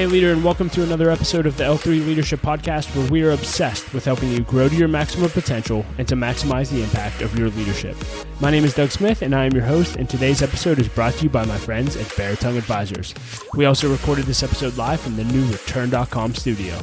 Hey leader, and welcome to another episode of the L3 Leadership Podcast, where we are obsessed with helping you grow to your maximum potential and to maximize the impact of your leadership. My name is Doug Smith, and I am your host, and today's episode is brought to you by my friends at Baritone Advisors. We also recorded this episode live from the new Return.com studio.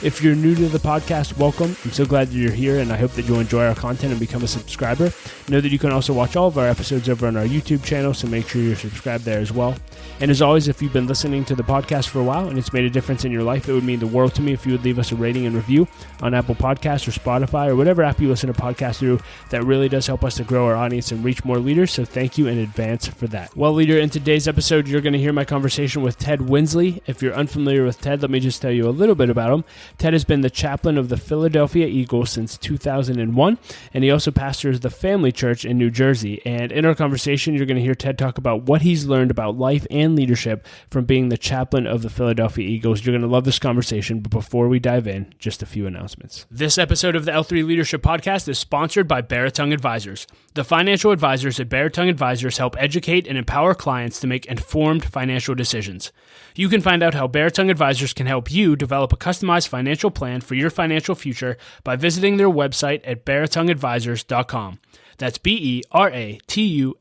If you're new to the podcast, welcome. I'm so glad that you're here, and I hope that you'll enjoy our content and become a subscriber. Know that you can also watch all of our episodes over on our YouTube channel, so make sure you're subscribed there as well. And as always, if you've been listening to the podcast for a while and it's made a difference in your life, it would mean the world to me if you would leave us a rating and review on Apple Podcasts or Spotify or whatever app you listen to podcasts through. That really does help us to grow our audience and reach more leaders, so thank you in advance for that. Well, leader, in today's episode, you're going to hear my conversation with Ted Winsley. If you're unfamiliar with Ted, let me just tell you a little bit about him. Ted has been the chaplain of the Philadelphia Eagles since 2001, and he also pastors the Family Church in New Jersey. And in our conversation, you're going to hear Ted talk about what he's learned about life and leadership from being the chaplain of the Philadelphia Eagles. You're going to love this conversation, but before we dive in, just a few announcements. This episode of the L3 Leadership Podcast is sponsored by Baritone Advisors. The financial advisors at Baritone Advisors help educate and empower clients to make informed financial decisions. You can find out how Baritone Advisors can help you develop a customized financial plan for your financial future by visiting their website at baritoneadvisors.com. That's BERATUNG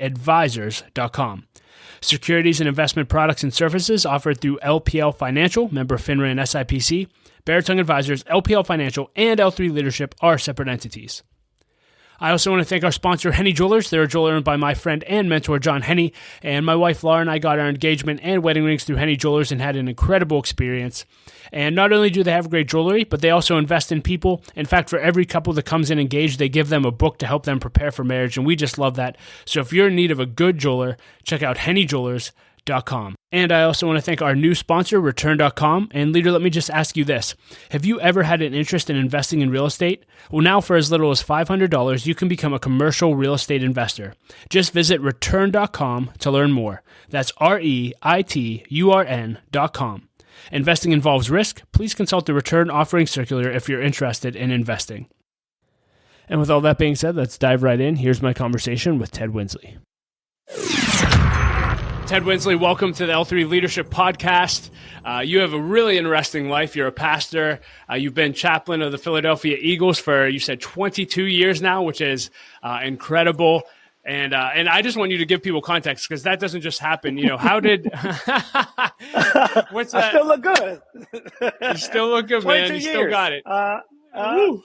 advisors.com. Securities and investment products and services offered through LPL Financial, member FINRA and SIPC. Baritone Advisors, LPL Financial, and L3 Leadership are separate entities. I also want to thank our sponsor, Henny Jewelers. They're a jeweler owned by my friend and mentor, John Henny. And my wife, Laura, and I got our engagement and wedding rings through Henny Jewelers and had an incredible experience. And not only do they have great jewelry, but they also invest in people. In fact, for every couple that comes in engaged, they give them a book to help them prepare for marriage. And we just love that. So if you're in need of a good jeweler, check out hennyjewelers.com. And I also want to thank our new sponsor, Return.com. And leader, let me just ask you this. Have you ever had an interest in investing in real estate? Well, now for as little as $500, you can become a commercial real estate investor. Just visit Return.com to learn more. That's REITURN.com. Investing involves risk. Please consult the Return Offering Circular if you're interested in investing. And with all that being said, let's dive right in. Here's my conversation with Ted Winsley. Ted Winsley, welcome to the L3 Leadership Podcast. You have a really interesting life. You're a pastor. You've been chaplain of the Philadelphia Eagles for, you said, 22 years now, which is incredible. And I just want you to give people context, because that doesn't just happen. You know, how did what's that? I still look good. You still look good, man. You still got it. Woo.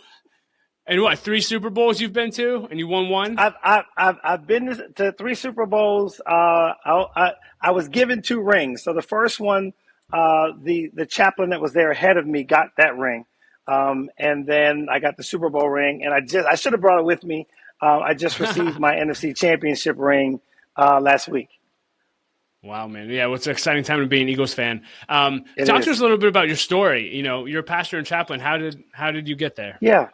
And what, 3 Super Bowls you've been to, and you won one? I've been to 3 Super Bowls. I was given 2 rings. So the first one, the chaplain that was there ahead of me got that ring, and then I got the Super Bowl ring. And I should have brought it with me. I just received my NFC Championship ring last week. Wow, man. Yeah, well, it's an exciting time to be an Eagles fan. Talk to us a little bit about your story. You know, you're a pastor and chaplain. How did you get there? Yeah.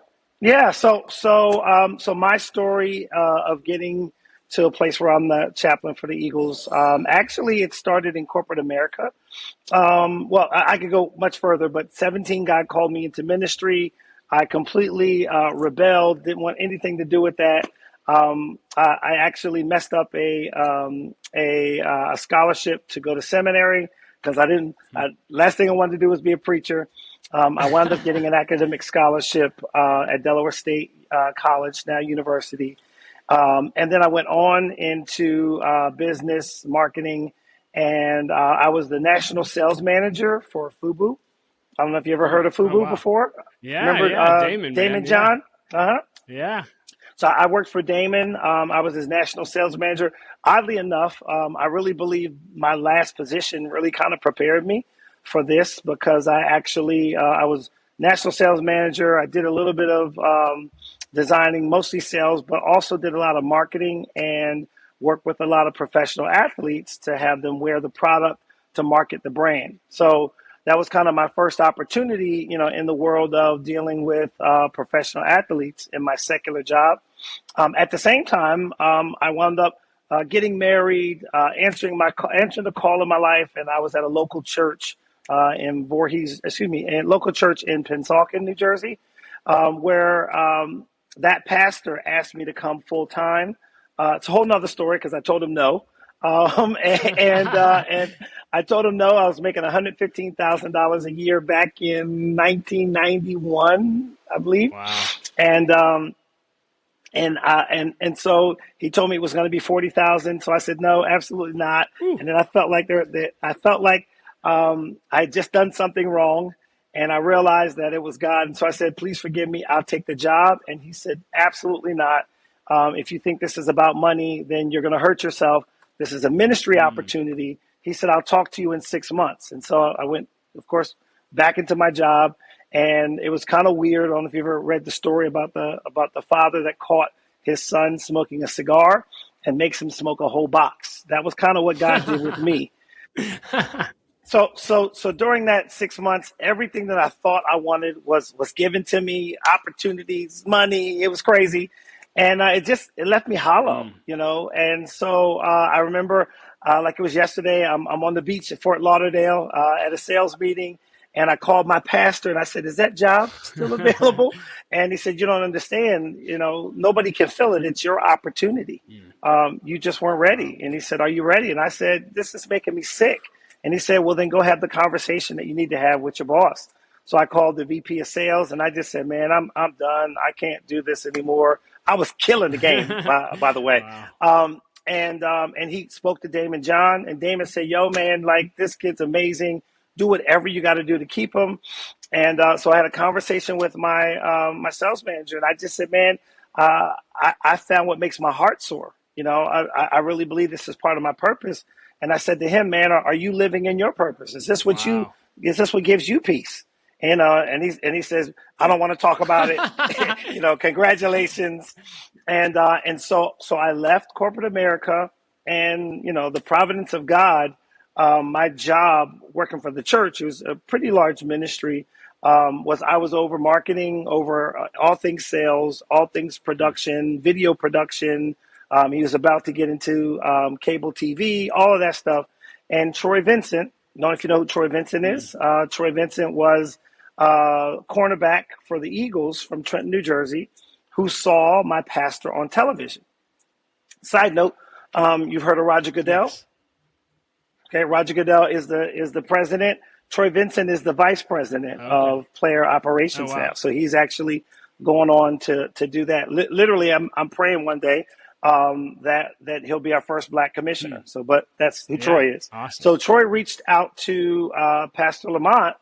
So my story of getting to a place where I'm the chaplain for the Eagles, actually it started in corporate America. Well, I could go much further, but 17, God called me into ministry. I completely rebelled, didn't want anything to do with that. I actually messed up a scholarship to go to seminary, because last thing I wanted to do was be a preacher. I wound up getting an academic scholarship at Delaware State College, now university. And then I went on into business marketing, and I was the national sales manager for FUBU. I don't know if you ever heard of FUBU before. Yeah, remember Damon John? Yeah. Yeah. So I worked for Damon. I was his national sales manager. Oddly enough, I really believe my last position really kind of prepared me for this, because I actually I was national sales manager. I did a little bit of designing, mostly sales, but also did a lot of marketing and worked with a lot of professional athletes to have them wear the product to market the brand. So that was kind of my first opportunity, you know, in the world of dealing with professional athletes in my secular job. At the same time, I wound up getting married, answering the call of my life, and I was at a local church in Voorhees, a local church in Pennsauken, New Jersey, where that pastor asked me to come full time. It's a whole nother story, because I told him no. And I told him no. I was making $115,000 a year back in 1991, I believe. Wow. And so he told me it was going to be 40,000. So I said no, absolutely not. Ooh. And then I felt like I had just done something wrong, and I realized that it was God. And so I said, please forgive me. I'll take the job. And he said, absolutely not. If you think this is about money, then you're going to hurt yourself. This is a ministry opportunity. He said, I'll talk to you in 6 months. And so I went, of course, back into my job. And it was kind of weird. I don't know if you ever read the story about the father that caught his son smoking a cigar and makes him smoke a whole box. That was kind of what God did with me. So during that 6 months, everything that I thought I wanted was given to me, opportunities, money. It was crazy. And it left me hollow, And so I remember, like it was yesterday, I'm on the beach at Fort Lauderdale at a sales meeting. And I called my pastor and I said, is that job still available? And he said, you don't understand, nobody can fill it. It's your opportunity. You just weren't ready. And he said, are you ready? And I said, this is making me sick. And he said, well, then go have the conversation that you need to have with your boss. So I called the VP of sales and I just said, man, I'm done. I can't do this anymore. I was killing the game, by the way. Wow. And he spoke to Damon John, and Damon said, yo, man, like, this kid's amazing. Do whatever you got to do to keep him. And so I had a conversation with my sales manager, and I just said, man, I found what makes my heart soar. I really believe this is part of my purpose. And I said to him, man, are you living in your purpose? Is this what is this what gives you peace? And he says, I don't want to talk about it. Congratulations. And so I left corporate America, and, the providence of God, my job working for the church, it was a pretty large ministry, I was over marketing, over all things sales, all things production, video production. He was about to get into cable TV, all of that stuff. And Troy Vincent, I don't know if you know who Troy Vincent is. Troy Vincent was cornerback for the Eagles from Trenton, New Jersey, who saw my pastor on television. Side note, you've heard of Roger Goodell? Yes. Okay, Roger Goodell is the president. Troy Vincent is the vice president of player operations now. So he's actually going on to do that. Literally, I'm praying one day that he'll be our first black commissioner. So, but that's who Troy is. Awesome. So Troy reached out to Pastor Lamont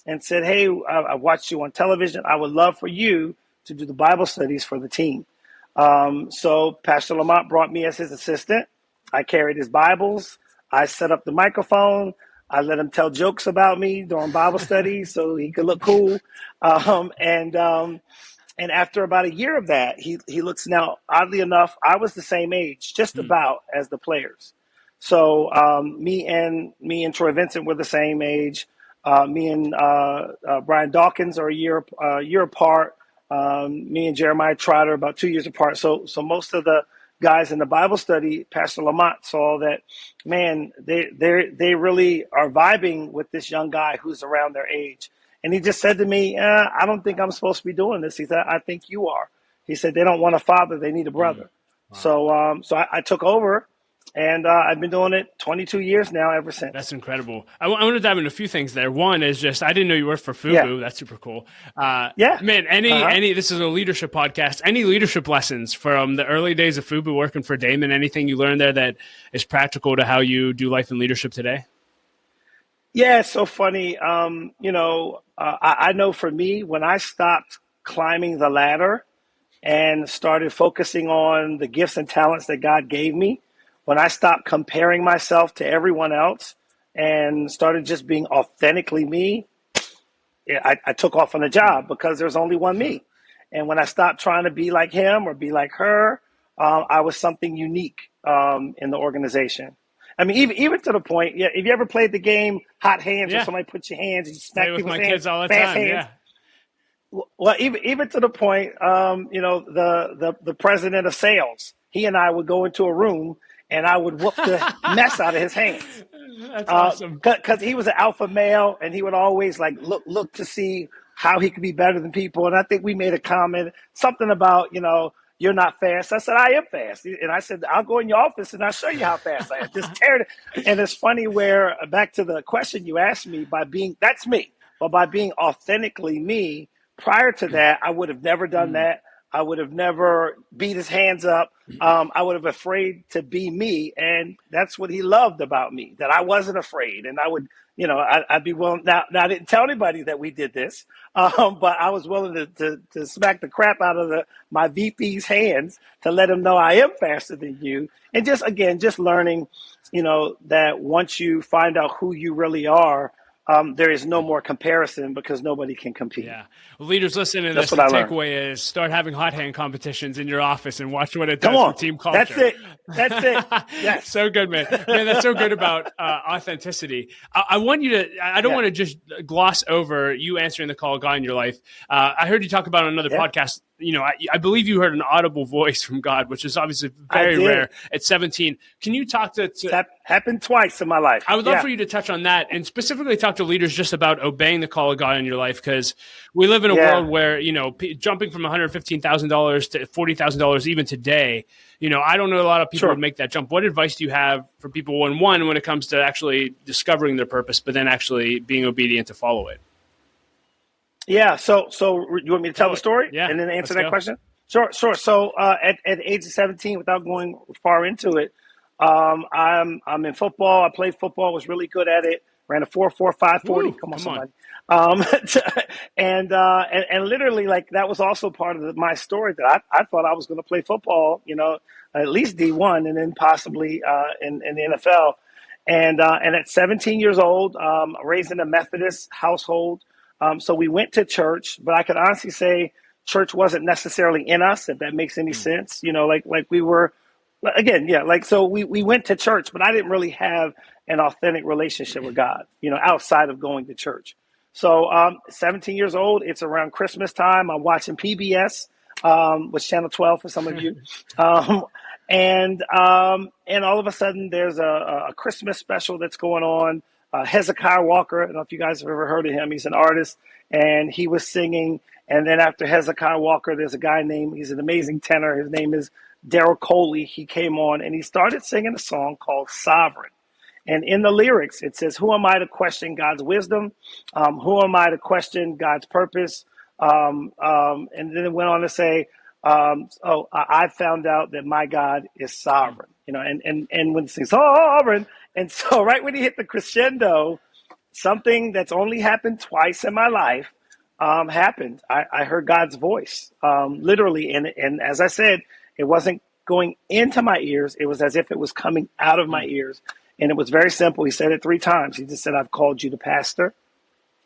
and said, hey, I watched you on television. I would love for you to do the Bible studies for the team. So Pastor Lamont brought me as his assistant. I carried his Bibles. I set up the microphone. I let him tell jokes about me during Bible studies so he could look cool. And after about a year of that, he looks now, oddly enough, I was the same age, just about as the players. So me and Troy Vincent were the same age. Me and Brian Dawkins are a year apart. Me and Jeremiah Trotter about 2 years apart. So most of the guys in the Bible study, Pastor Lamont saw that, man, they really are vibing with this young guy who's around their age. And he just said to me, I don't think I'm supposed to be doing this. He said, I think you are. He said, they don't want a father, they need a brother. Wow. So I took over. And I've been doing it 22 years now ever since. That's incredible. I want to dive into a few things there. One is just, I didn't know you worked for FUBU. That's super cool. Man, this is a leadership podcast. Any leadership lessons from the early days of FUBU working for Damon? Anything you learned there that is practical to how you do life and leadership today? Yeah, it's so funny. I know for me, when I stopped climbing the ladder and started focusing on the gifts and talents that God gave me, when I stopped comparing myself to everyone else and started just being authentically me, I took off on the job because there's only one me. And when I stopped trying to be like him or be like her, I was something unique in the organization. I mean, even to the point, if you ever played the game Hot Hands, where somebody puts your hands and you smack people's hands, kids all the time. Hands. Well, even to the point, the president of sales, he and I would go into a room and I would whoop the mess out of his hands. That's awesome. Because he was an alpha male, and he would always look to see how he could be better than people. And I think we made a comment, something about, you're not fast. I said, I am fast. And I said, I'll go in your office and I'll show you how fast I am. Just tear it. And it's funny where, back to the question you asked me, that's me. But by being authentically me, prior to that, I would have never done that. I would have never beat his hands up. I would have afraid to be me. And that's what he loved about me, that I wasn't afraid. And I would, I'd be willing. Now, I didn't tell anybody that we did this, but I was willing to smack the crap out of my VP's hands to let him know I am faster than you. And just learning, that once you find out who you really are, there is no more comparison because nobody can compete. Yeah. Well, leaders listening to this, the takeaway is start having hot hand competitions in your office and watch what it does for team culture. That's it. Yes. So good, man. Man, that's so good about authenticity. I want you to, I don't want to just gloss over you answering the call of God in your life. I heard you talk about on another podcast. I believe you heard an audible voice from God, which is obviously very rare at 17. Can you talk to happened twice in my life. I would love for you to touch on that and specifically talk to leaders just about obeying the call of God in your life, because we live in a world where, jumping from $115,000 to $40,000 even today, I don't know a lot of people would make that jump. What advice do you have for people when it comes to actually discovering their purpose, but then actually being obedient to follow it? Yeah. So you want me to tell the story? Yeah. And then answer that question? Sure. So at the age of 17, without going far into it, I'm in football. I played football, was really good at it. Ran a 4.45 40. Come on, somebody. And literally, like, that was also part of my story, that I thought I was going to play football, at least D1 and then possibly in the NFL. And at 17 years old, raised in a Methodist household. So we went to church, but I could honestly say church wasn't necessarily in us, if that makes any sense. Like we were, again, so we went to church, but I didn't really have an authentic relationship with God, outside of going to church. So 17 years old, it's around Christmas time. I'm watching PBS, which Channel 12 for some of you. And all of a sudden there's a Christmas special that's going on. Hezekiah Walker, I don't know if you guys have ever heard of him. He's an artist, and he was singing. And then after Hezekiah Walker, there's a guy he's an amazing tenor. His name is Daryl Coley. He came on, and he started singing a song called Sovereign. And in the lyrics, it says, who am I to question God's wisdom? Who am I to question God's purpose? And then it went on to say, I found out that my God is sovereign, and when it says sovereign. And so right when he hit the crescendo, something that's only happened twice in my life happened. I heard God's voice, literally. And as I said, it wasn't going into my ears. It was as if it was coming out of my ears. And it was very simple. He said it 3 times. He just said, I've called you to pastor.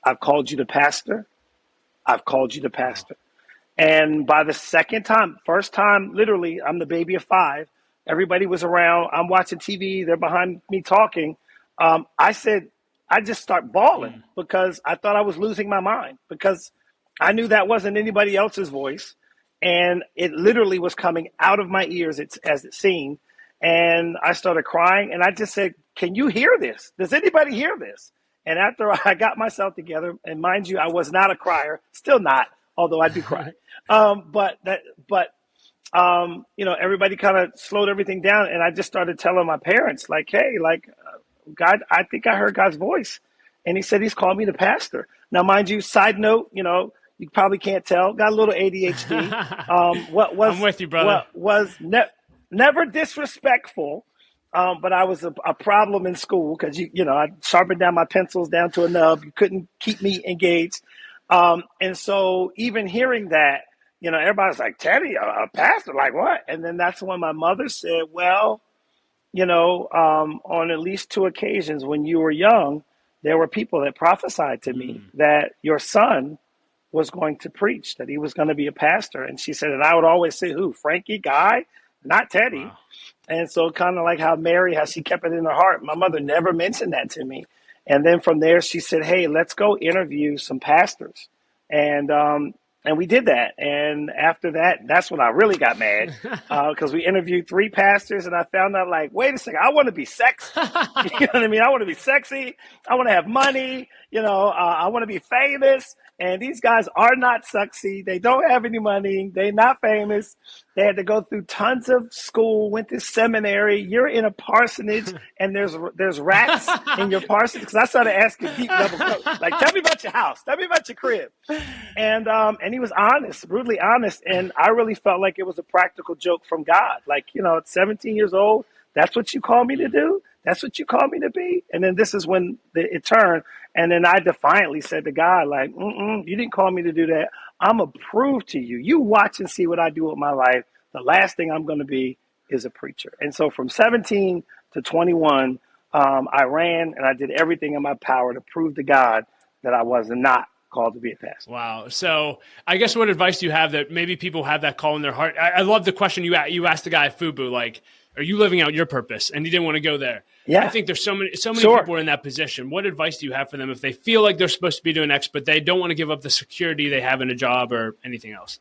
I've called you to pastor. I've called you to pastor. And by the first time, literally, I'm the baby of 5. Everybody was around. I'm watching TV. They're behind me talking. I just start bawling because I thought I was losing my mind, because I knew that wasn't anybody else's voice. And it literally was coming out of my ears as it seemed. And I started crying, and I just said, can you hear this? Does anybody hear this? And after I got myself together, and mind you, I was not a crier, still not, although I do cry. Everybody kind of slowed everything down, and I just started telling my parents, like, hey, God, I think I heard God's voice, and he said he's called me to pastor. Now, mind you, side note, you probably can't tell, got a little ADHD. I'm with you, brother. Never disrespectful, but I was a problem in school because I sharpened down my pencils down to a nub. You couldn't keep me engaged, and so even hearing that, everybody's like, Teddy, a pastor, like what? And then that's when my mother said, well, on at least 2 occasions when you were young, there were people that prophesied to me that your son was going to preach, that he was going to be a pastor. And she said, and I would always say, who, Frankie, Guy, not Teddy. Wow. And so kind of like how Mary, how she kept it in her heart. My mother never mentioned that to me. And then from there, she said, hey, let's go interview some pastors. And we did that. And after that, that's when I really got mad, because we interviewed 3 pastors, and I found out, like, wait a second, I want to be sexy. You know what I mean? I want to be sexy. I want to have money. I want to be famous. And these guys are not sexy. They don't have any money. They're not famous. They had to go through tons of school, went to seminary. You're in a parsonage, and there's rats in your parsonage. Because I started asking deep level questions, like, tell me about your house. Tell me about your crib. And he was honest, brutally honest. And I really felt like it was a practical joke from God. Like, at 17 years old, that's what you call me to do? That's what you call me to be? And then this is when it turned. And then I defiantly said to God, like, you didn't call me to do that. I'm going to prove to you. You watch and see what I do with my life. The last thing I'm going to be is a preacher. And so from 17 to 21, I ran and I did everything in my power to prove to God that I was not called to be a pastor. Wow. So I guess what advice do you have that maybe people have that call in their heart? I love the question you asked the guy at FUBU, like, are you living out your purpose? And he didn't want to go there. Yeah. I think there's so many Sure. people are in that position. What advice do you have for them if they feel like they're supposed to be doing X, but they don't want to give up the security they have in a job or anything else?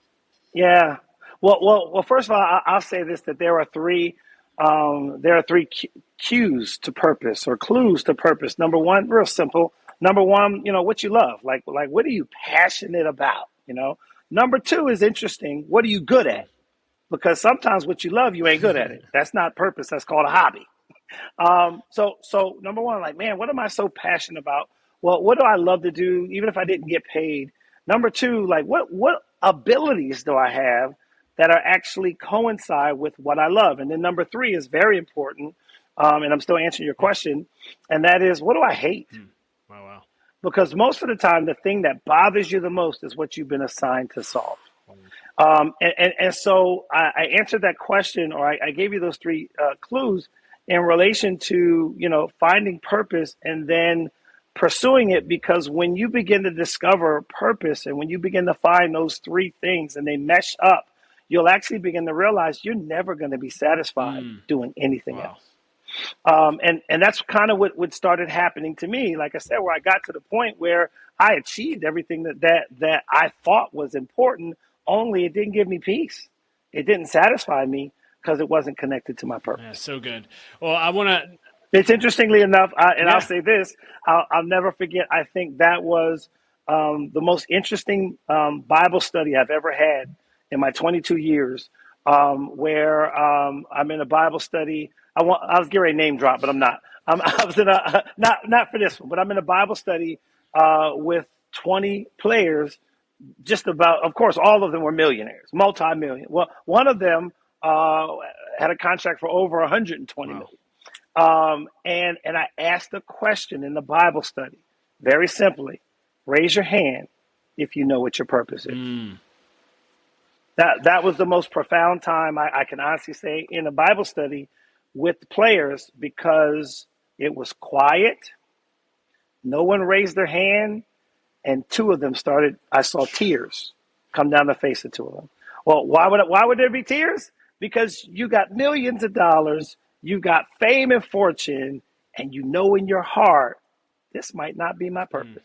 Yeah. Well. First of all, I'll say this: that there are three cues to purpose or clues to purpose. Number one, real simple. Number one, what you love. Like what are you passionate about? Number two is interesting. What are you good at? Because sometimes what you love, you ain't good at it. That's not purpose. That's called a hobby. So number one, like, man, what am I so passionate about? Well, what do I love to do, even if I didn't get paid? Number two, like, what abilities do I have that are actually coincide with what I love? And then number three is very important, and I'm still answering your question, and that is, what do I hate? Wow. Because most of the time, the thing that bothers you the most is what you've been assigned to solve. And so I answered that question, or I gave you those three clues in relation to, finding purpose and then pursuing it, because when you begin to discover purpose and when you begin to find those three things and they mesh up, you'll actually begin to realize you're never going to be satisfied doing anything else. And that's kind of what started happening to me. Like I said, where I got to the point where I achieved everything that I thought was important, only it didn't give me peace. It didn't satisfy me because it wasn't connected to my purpose. Yeah, so good. Well, I want to... It's interestingly enough, I'll say this, I'll never forget, I think that was the most interesting Bible study I've ever had in my 22 years, where I'm in a Bible study. I was getting ready to name drop, but I'm not. I was in not for this one, but I'm in a Bible study with 20 players. Just about, of course, all of them were millionaires, multi-million. Well, one of them had a contract for over 120 million. And I asked a question in the Bible study, very simply: raise your hand if you know what your purpose is. That was the most profound time I can honestly say in a Bible study with players, because it was quiet. No one raised their hand. And two of them I saw tears come down the face of two of them. Well, why would there be tears? Because you got millions of dollars, you got fame and fortune, and you know in your heart, this might not be my purpose.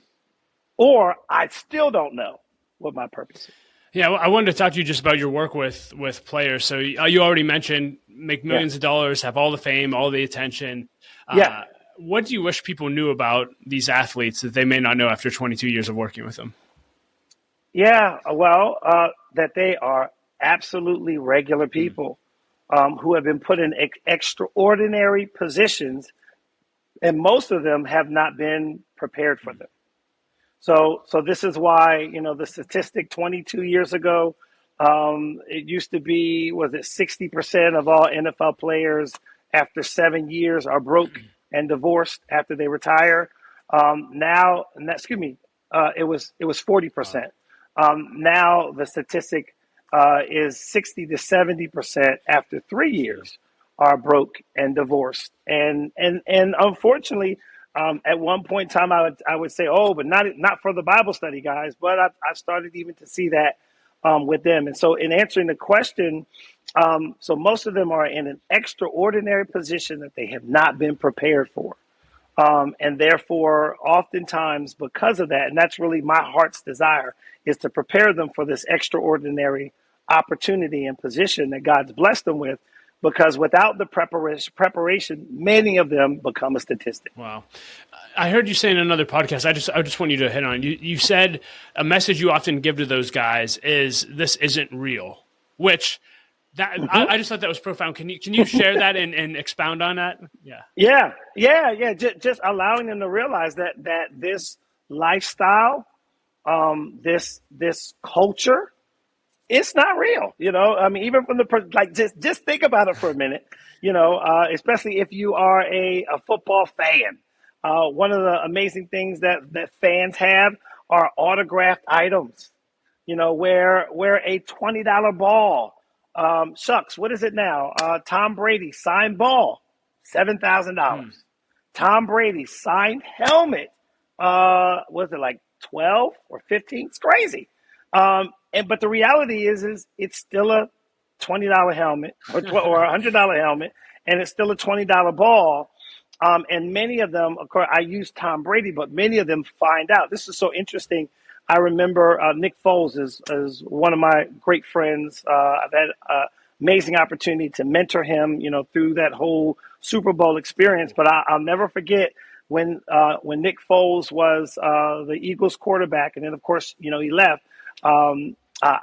Or I still don't know what my purpose is. Yeah, I wanted to talk to you just about your work with players. So you already mentioned make millions of dollars, have all the fame, all the attention. What do you wish people knew about these athletes that they may not know after 22 years of working with them? Yeah, well, that they are absolutely regular people who have been put in extraordinary positions, and most of them have not been prepared for them. So this is why, the statistic 22 years ago, it used to be, was it 60% of all NFL players after 7 years are broke and divorced after they retire. It was 40%. Now the statistic is 60 to 70% after 3 years are broke and divorced. And unfortunately, at one point in time, I would say, but not for the Bible study guys, but I started even to see that with them. And so in answering the question, so most of them are in an extraordinary position that they have not been prepared for. And therefore, oftentimes because of that, and that's really my heart's desire, is to prepare them for this extraordinary opportunity and position that God's blessed them with, because without the preparation, many of them become a statistic. Wow. I heard you say in another podcast, I just want you to hit on, you said a message you often give to those guys is this isn't real, which that I just thought that was profound. Can you share that and expound on that? Yeah. Just allowing them to realize that this lifestyle, this culture, it's not real. I mean, even from just think about it for a minute. Especially if you are a football fan. One of the amazing things that fans have are autographed items. Where a $20 ball, shucks, what is it now? Tom Brady signed ball, $7,000. Tom Brady signed helmet, was it like 12 or 15? It's crazy. But the reality is it's still a $20 helmet or a $100 helmet, and it's still a $20 ball. And many of them, of course, I use Tom Brady, but many of them find out. This is so interesting. I remember Nick Foles is one of my great friends. I've had an amazing opportunity to mentor him, through that whole Super Bowl experience. But I'll never forget when Nick Foles was the Eagles quarterback, and then of course, he left. I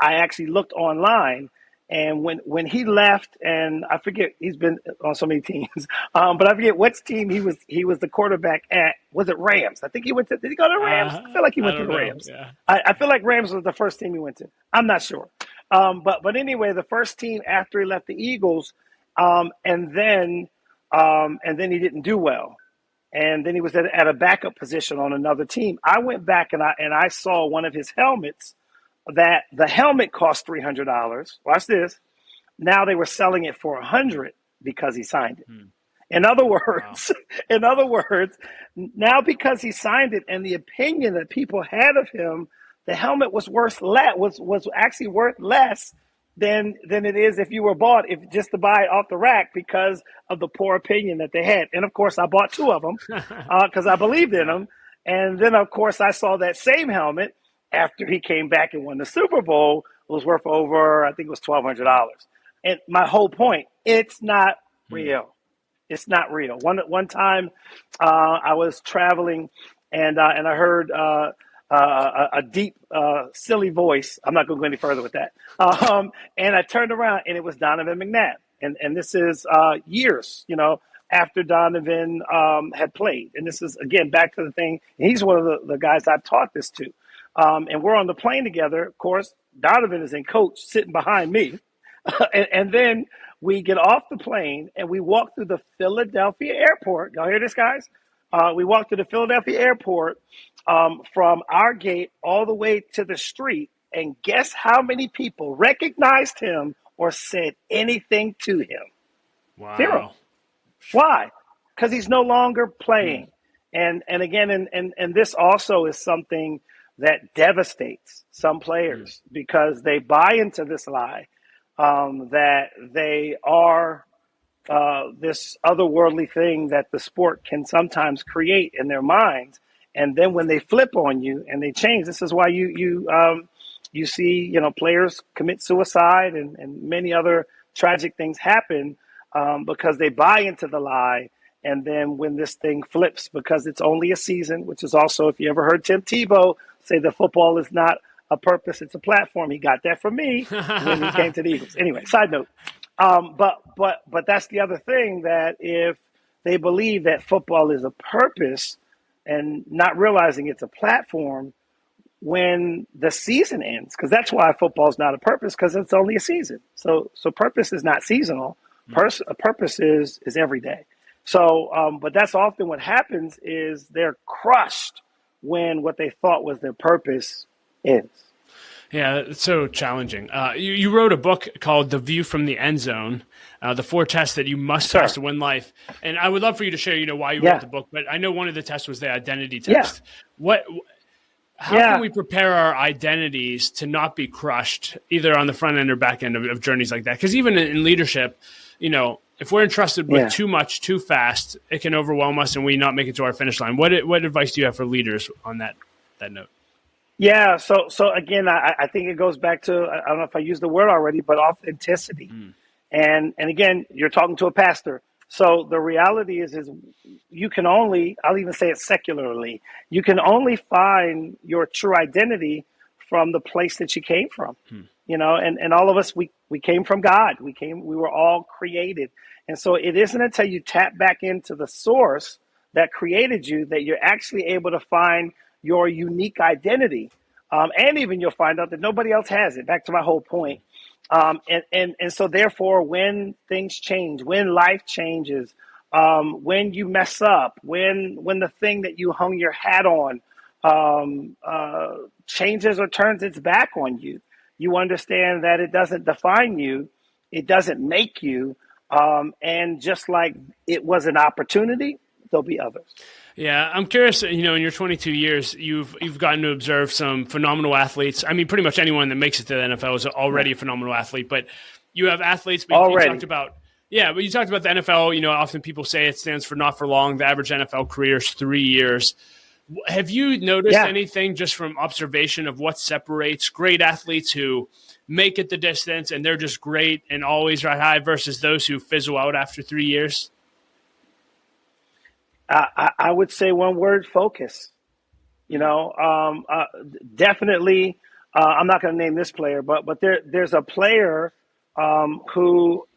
actually looked online. And when he left, and I forget, he's been on so many teams, but I forget which team he was the quarterback at. Was it Rams? I think did he go to Rams? I feel like he went to the Rams. Yeah. I feel like Rams was the first team he went to. I'm not sure. But anyway, the first team after he left the Eagles, and then he didn't do well. And then he was at a backup position on another team. I went back and I saw one of his helmets. That the helmet cost $300. Watch this. Now they were selling it for $100 because he signed it. In other words, now because he signed it and the opinion that people had of him, the helmet was actually worth less than it is if you were just to buy it off the rack because of the poor opinion that they had. And of course, I bought two of them because I believed in them. And then of course, I saw that same helmet. After he came back and won the Super Bowl, was worth over, I think it was $1,200. And my whole point, it's not real. It's not real. One time, I was traveling, and I heard a deep, silly voice. I'm not going to go any further with that. And I turned around, and it was Donovan McNabb. And this is years, after Donovan had played. And this is, again, back to the thing. He's one of the guys I've taught this to. And we're on the plane together. Of course, Donovan is in coach sitting behind me. and then we get off the plane and we walk through the Philadelphia airport. Y'all hear this, guys? We walk through the Philadelphia airport from our gate all the way to the street. And guess how many people recognized him or said anything to him? Wow. 0. Why? Because he's no longer playing. And again, and this also is something that devastates some players because they buy into this lie that they are this otherworldly thing that the sport can sometimes create in their minds. And then when they flip on you and they change, this is why you see, players commit suicide and many other tragic things happen because they buy into the lie. And then when this thing flips, because it's only a season, which is also, if you ever heard Tim Tebow say that football is not a purpose, it's a platform. He got that from me when he came to the Eagles. Anyway, side note. But that's the other thing, that if they believe that football is a purpose and not realizing it's a platform, when the season ends, because that's why football is not a purpose, because it's only a season. So purpose is not seasonal. Purpose is every day. So, but that's often what happens is they're crushed when what they thought was their purpose ends. Yeah, it's so challenging. You wrote a book called The View from the End Zone, the 4 tests that you must pass to win life. And I would love for you to share, why you wrote the book, but I know one of the tests was the identity test. How can we prepare our identities to not be crushed either on the front end or back end of journeys like that? Because even in leadership, if we're entrusted with too much too fast, it can overwhelm us and we not make it to our finish line. What advice do you have for leaders on that note? Yeah. So again, I think it goes back to, I don't know if I used the word already, but authenticity. And again, you're talking to a pastor. So the reality is you can only, I'll even say it secularly, you can only find your true identity from the place that you came from. And all of us, we came from God. We were all created. And so it isn't until you tap back into the source that created you that you're actually able to find your unique identity. And even you'll find out that nobody else has it. Back to my whole point. And so therefore, when things change, when life changes, when you mess up, when the thing that you hung your hat on changes or turns its back on you, you understand that it doesn't define you, it doesn't make you, and just like it was an opportunity, there'll be others. Yeah, I'm curious, in your 22 years, you've gotten to observe some phenomenal athletes. I mean, pretty much anyone that makes it to the NFL is already a phenomenal athlete, but you have athletes, but you talked about the NFL, often people say it stands for not for long. The average NFL career is 3 years. Have you noticed anything just from observation of what separates great athletes who make it the distance and they're just great and always right high versus those who fizzle out after 3 years? I would say one word: focus. Definitely. I'm not going to name this player, but there's a player who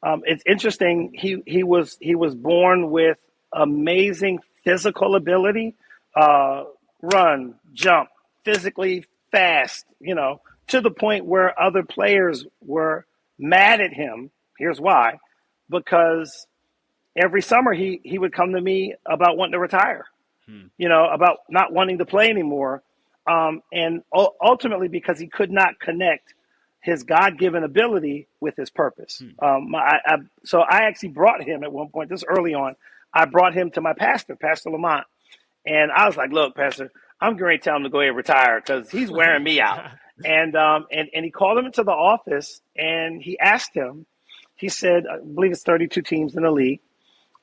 it's interesting. He was born with amazing physical ability, run, jump, physically fast. To the point where other players were mad at him. Here's why: because every summer he would come to me about wanting to retire, about not wanting to play anymore. And ultimately because he could not connect his God-given ability with his purpose. So I actually brought him at one point, this early on, I brought him to my pastor, Pastor Lamont. And I was like, look, Pastor, I'm going to tell him to go ahead and retire because he's wearing me out. And he called him into the office and he asked him, he said, I believe it's 32 teams in the league.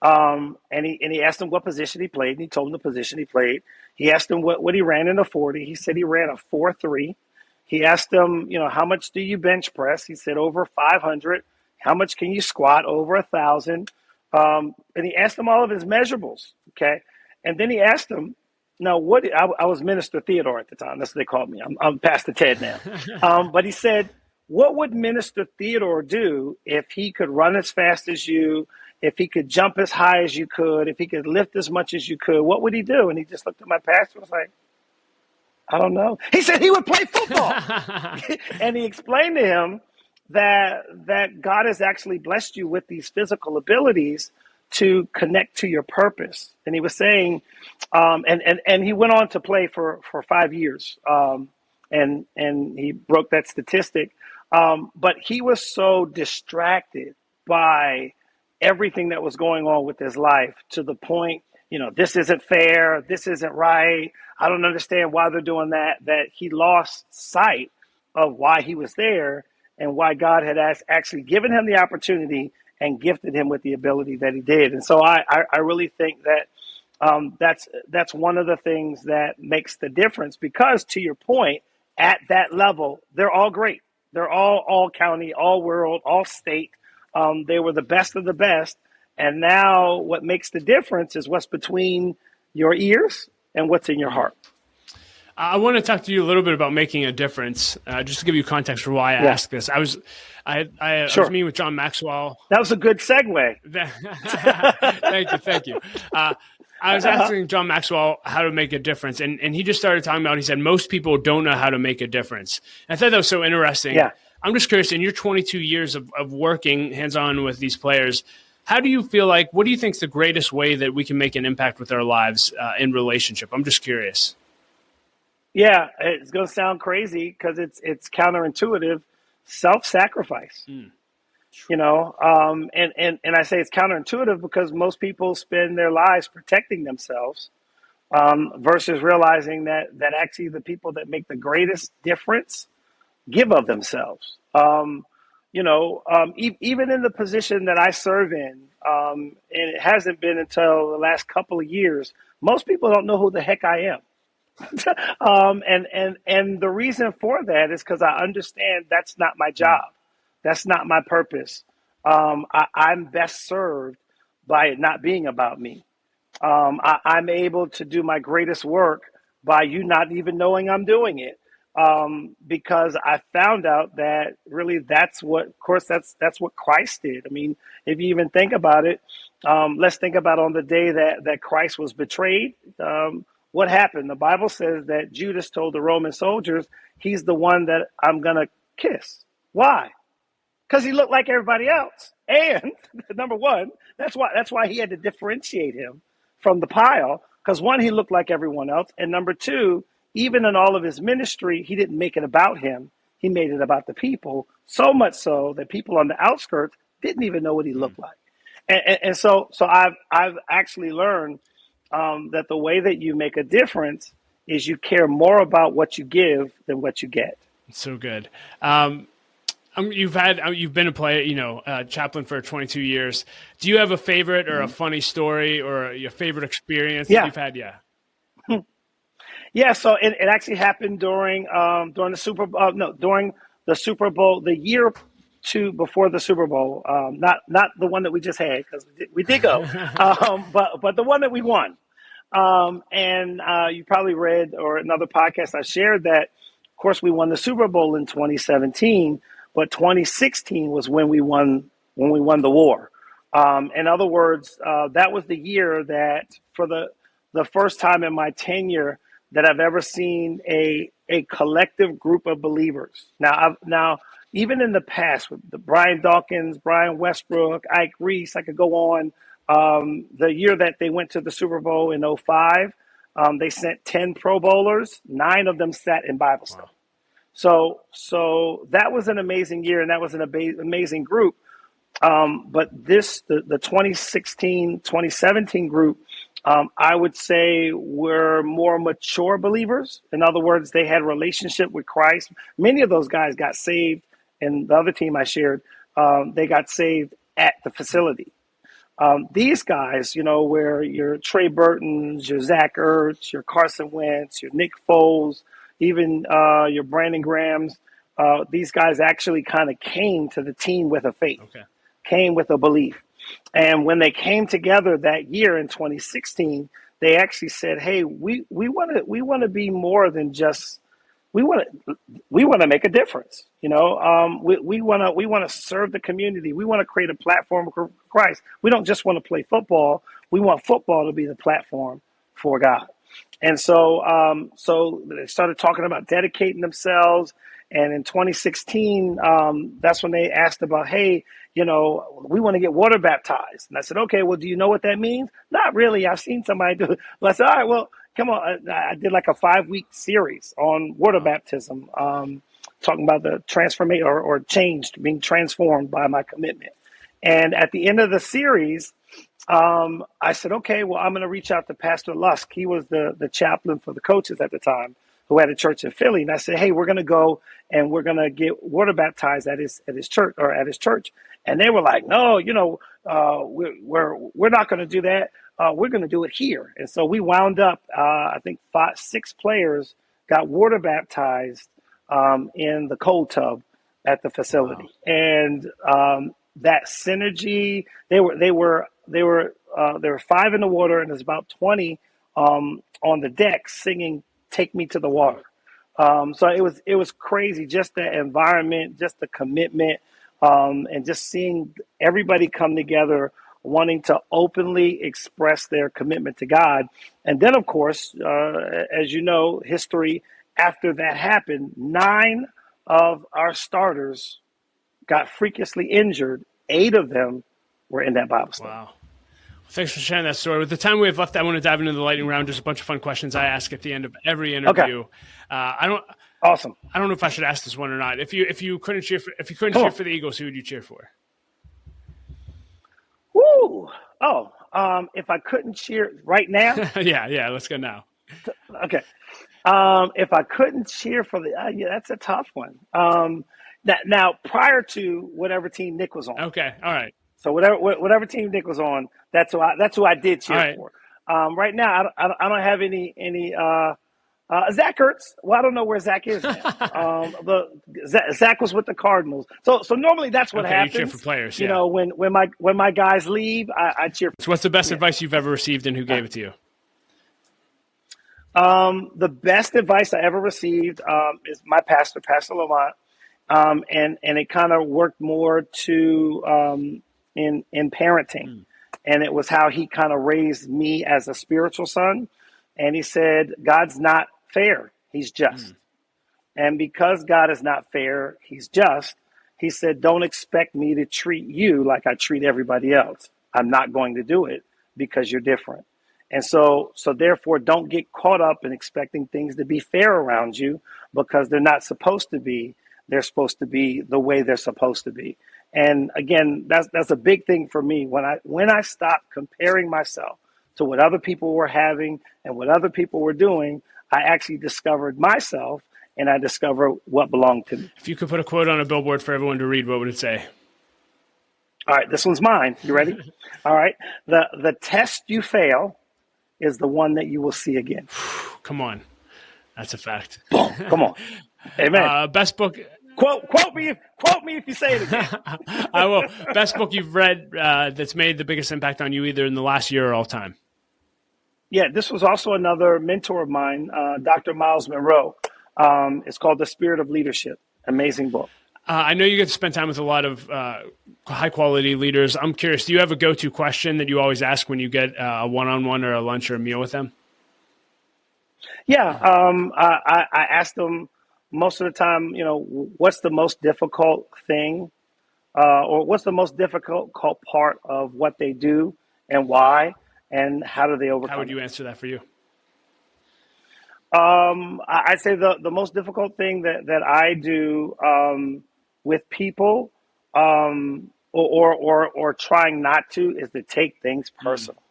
And he asked him what position he played, and he told him the position he played. He asked him what he ran in a 40. He said he ran a 4.3. He asked him, how much do you bench press? He said over 500. How much can you squat? Over 1,000. And he asked him all of his measurables. Okay, and then he asked him, now I was Minister Theodore at the time. That's what they called me. I'm Pastor Ted now. But he said, what would Minister Theodore do if he could run as fast as you? If he could jump as high as you could, if he could lift as much as you could, what would he do? And he just looked at my pastor and was like, I don't know. He said he would play football. And he explained to him that God has actually blessed you with these physical abilities to connect to your purpose. And he was saying, and he went on to play for 5 years. And he broke that statistic. But he was so distracted by everything that was going on with his life to the point, this isn't fair, this isn't right, I don't understand why they're doing that he lost sight of why he was there and why God had actually given him the opportunity and gifted him with the ability that he did. And so I really think that that's one of the things that makes the difference, because to your point, at that level, they're all great. They're all county, all world, all state. They were the best of the best. And now what makes the difference is what's between your ears and what's in your heart. I want to talk to you a little bit about making a difference, just to give you context for why I asked this. I was meeting with John Maxwell. That was a good segue. Thank you. I was asking John Maxwell how to make a difference, and he just started talking about, he said, most people don't know how to make a difference. And I thought that was so interesting. Yeah. I'm just curious, in your 22 years of working hands-on with these players, how do you feel like, what do you think is the greatest way that we can make an impact with our lives in relationship? I'm just curious. Yeah, it's going to sound crazy because it's counterintuitive, self-sacrifice. And I say it's counterintuitive because most people spend their lives protecting themselves versus realizing that actually the people that make the greatest difference give of themselves. Even in the position that I serve in, and it hasn't been until the last couple of years, most people don't know who the heck I am. And the reason for that is because I understand that's not my job. That's not my purpose. I'm best served by it not being about me. I'm able to do my greatest work by you not even knowing I'm doing it. Because I found out that really that's what, of course, that's what Christ did. I mean, if you even think about it, let's think about on the day that Christ was betrayed. What happened? The Bible says that Judas told the Roman soldiers, he's the one that I'm going to kiss. Why? Because he looked like everybody else. And number one, that's why he had to differentiate him from the pile. Because one, he looked like everyone else. And number two, even in all of his ministry, he didn't make it about him. He made it about the people, so much so that people on the outskirts didn't even know what he looked like. And so I've actually learned that the way that you make a difference is you care more about what you give than what you get. So good. You've been a player, chaplain for 22 years. Do you have a favorite or a funny story or your favorite experience that you've had? Yeah. Yeah, so it actually happened during the Super Bowl. During the Super Bowl, the year two before the Super Bowl. Not the one that we just had, because we did go, but the one that we won. And you probably read, or another podcast I shared, that of course we won the Super Bowl in 2017, but 2016 was when we won the war. In other words, that was the year that for the first time in my tenure that I've ever seen a collective group of believers. Now, even in the past, with the Brian Dawkins, Brian Westbrook, Ike Reese, I could go on. The year that they went to the Super Bowl in 2005, they sent 10 Pro Bowlers. 9 of them sat in Bible study. Wow. So that was an amazing year, and that was an amazing group. But the 2016, 2017 group, I would say were more mature believers. In other words, they had a relationship with Christ. Many of those guys got saved, and the other team I shared, they got saved at the facility. These guys, where your Trey Burtons, your Zach Ertz, your Carson Wentz, your Nick Foles, even your Brandon Grahams, these guys actually kind of came to the team with a faith, came with a belief. And when they came together that year in 2016, they actually said, "Hey, we want to be more than just we want to make a difference. We want to serve the community. We want to create a platform for Christ. We don't just want to play football. We want football to be the platform for God." And so they started talking about dedicating themselves. And in 2016, that's when they asked about, "Hey, we want to get water baptized." And I said, "Okay, well, do you know what that means?" "Not really. I've seen somebody do it." Well, I said, "All right, well, come on." I did like a 5-week series on water baptism, talking about the transformation or changed, being transformed by my commitment. And at the end of the series, I said, "Okay, well, I'm going to reach out to Pastor Lusk." He was the chaplain for the coaches at the time, who had a church in Philly. And I said, "Hey, we're going to go and we're going to get water baptized at his church." And they were like, "No, we're not going to do that. We're going to do it here." And so we wound up, I think 6 players got water baptized in the cold tub at the facility. Wow. And that synergy, they were 5 in the water, and there's about 20 on the deck singing "Take Me to the Water." So it was crazy, just the environment, just the commitment, and just seeing everybody come together, wanting to openly express their commitment to God. And then, of course, as you know, history after that happened, 9 of our starters got freakishly injured. 8 of them were in that Bible study. Wow. Thanks for sharing that story. With the time we have left, I want to dive into the lightning round. Just a bunch of fun questions I ask at the end of every interview. Okay. Awesome. I don't know if I should ask this one or not. If you couldn't cheer for the Eagles, who would you cheer for? Woo! If I couldn't cheer right now? Yeah. Let's go now. Okay. If I couldn't cheer for that's a tough one. Now, prior to whatever team Nick was on. Okay. All right. So whatever team Nick was on, that's who I did cheer for. Right now, I don't have any Zach Ertz. Well, I don't know where Zach is now. But Zach was with the Cardinals. So normally that's what happens. You cheer for players, You know, when my guys leave, I cheer. So what's the best advice you've ever received, and who gave it to you? The best advice I ever received is my pastor, Pastor Lamont, and it kind of worked more to in parenting, and it was how he kind of raised me as a spiritual son. And he said, God's not fair, he's just. And because God is not fair, he's just, he said, don't expect me to treat you like I treat everybody else. I'm not going to do it because you're different. And so therefore, don't get caught up in expecting things to be fair around you, because they're not supposed to be. They're supposed to be the way they're supposed to be. And again, that's a big thing for me. When I stopped comparing myself to what other people were having and what other people were doing, I actually discovered myself, and I discovered what belonged to me. If you could put a quote on a billboard for everyone to read, what would it say? All right, this one's mine. You ready? All right. The test you fail is the one that you will see again. Come on. That's a fact. Boom. Come on. Amen. Best book. Quote me if you say it again. I will. Best book you've read that's made the biggest impact on you, either in the last year or all time. Yeah, this was also another mentor of mine, Dr. Miles Monroe. It's called The Spirit of Leadership. Amazing book. I know you get to spend time with a lot of high-quality leaders. I'm curious, do you have a go-to question that you always ask when you get a one-on-one or a lunch or a meal with them? Yeah, I ask them most of the time, what's the most difficult thing, or what's the most difficult part of what they do and why, and how do they overcome it? How would you answer that for you? I'd say the most difficult thing that I do with people, or trying not to, is to take things personal.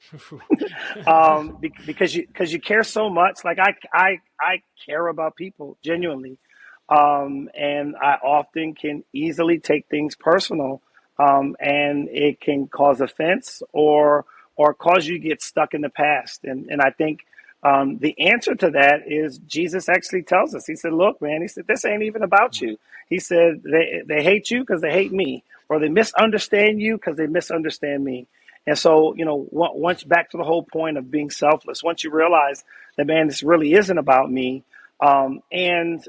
Because you care so much. Like I care about people genuinely, and I often can easily take things personal, and it can cause offense or cause you to get stuck in the past. And I think the answer to that is Jesus actually tells us. He said, look, man, he said, this ain't even about you. He said, they hate you because they hate me, or they misunderstand you because they misunderstand me. And so, once back to the whole point of being selfless, once you realize that, man, this really isn't about me, and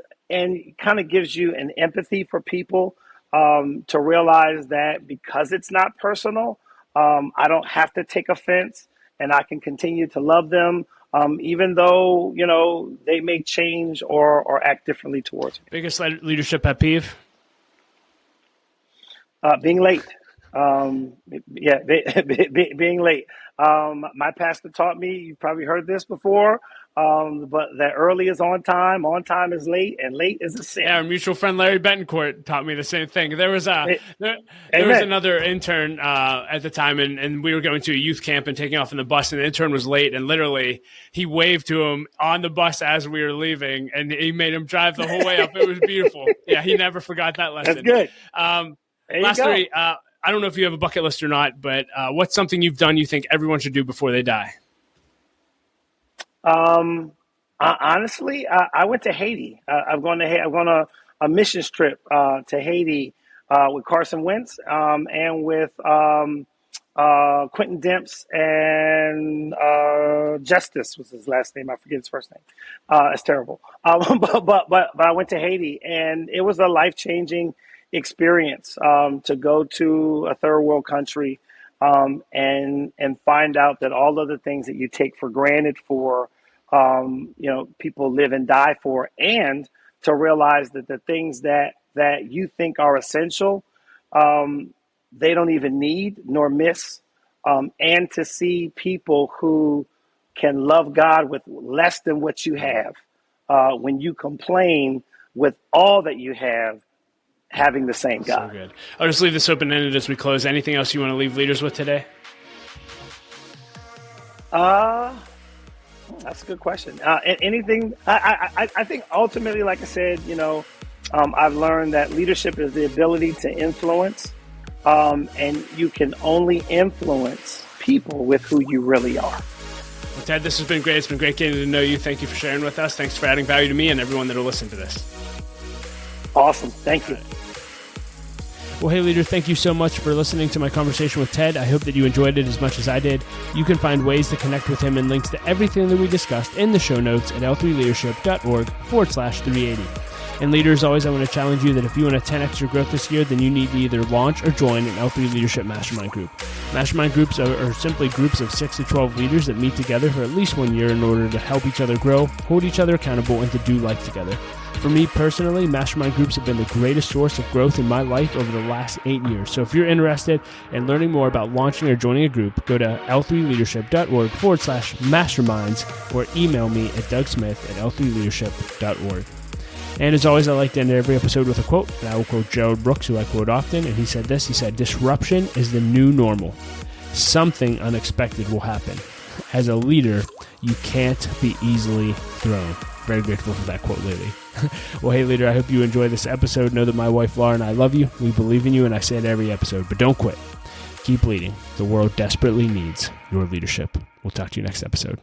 kind of gives you an empathy for people, to realize that because it's not personal, I don't have to take offense, and I can continue to love them, even though, they may change or act differently towards me. Biggest leadership pet peeve? Being late. Being late. My pastor taught me, you've probably heard this before, but that early is on time is late, and late is a sin. Yeah, our mutual friend Larry Betancourt taught me the same thing. There was another intern at the time, and we were going to a youth camp and taking off in the bus, and the intern was late, and literally he waved to him on the bus as we were leaving, and he made him drive the whole way up. It was beautiful. Yeah, he never forgot that lesson. That's good. Last three, I don't know if you have a bucket list or not, but what's something you've done you think everyone should do before they die? Honestly, I went to Haiti. I've gone on a missions trip to Haiti with Carson Wentz, and with Quentin Demps, and Justice was his last name. I forget his first name. It's terrible. But I went to Haiti, and it was a life-changing experience to go to a third world country, and find out that all of the things that you take for granted for people live and die for, and to realize that the things that you think are essential, they don't even need nor miss, and to see people who can love God with less than what you have, when you complain with all that you have, having the same God. So good. I'll just leave this open-ended as we close. Anything else you want to leave leaders with today? That's a good question. Anything? I think ultimately, like I said, I've learned that leadership is the ability to influence, and you can only influence people with who you really are. Well, Ted, this has been great. It's been great getting to know you. Thank you for sharing with us. Thanks for adding value to me and everyone that will listen to this. Awesome. Thank you. Well, hey, leader, thank you so much for listening to my conversation with Ted. I hope that you enjoyed it as much as I did. You can find ways to connect with him and links to everything that we discussed in the show notes at l3leadership.org/380. And leaders, always, I want to challenge you that if you want to 10x your growth this year, then you need to either launch or join an L3 Leadership Mastermind Group. Mastermind groups are simply groups of 6 to 12 leaders that meet together for at least 1 year in order to help each other grow, hold each other accountable, and to do life together. For me personally, mastermind groups have been the greatest source of growth in my life over the last 8 years. So if you're interested in learning more about launching or joining a group, go to l3leadership.org/masterminds or email me at dougsmith@l3leadership.org. And as always, I like to end every episode with a quote, and I will quote Gerald Brooks, who I quote often, and he said this. He said, "Disruption is the new normal. Something unexpected will happen. As a leader, you can't be easily thrown." Very grateful for that quote lately. Well, hey, leader, I hope you enjoy this episode. Know that my wife, Laura, and I love you. We believe in you, and I say it every episode, but don't quit. Keep leading. The world desperately needs your leadership. We'll talk to you next episode.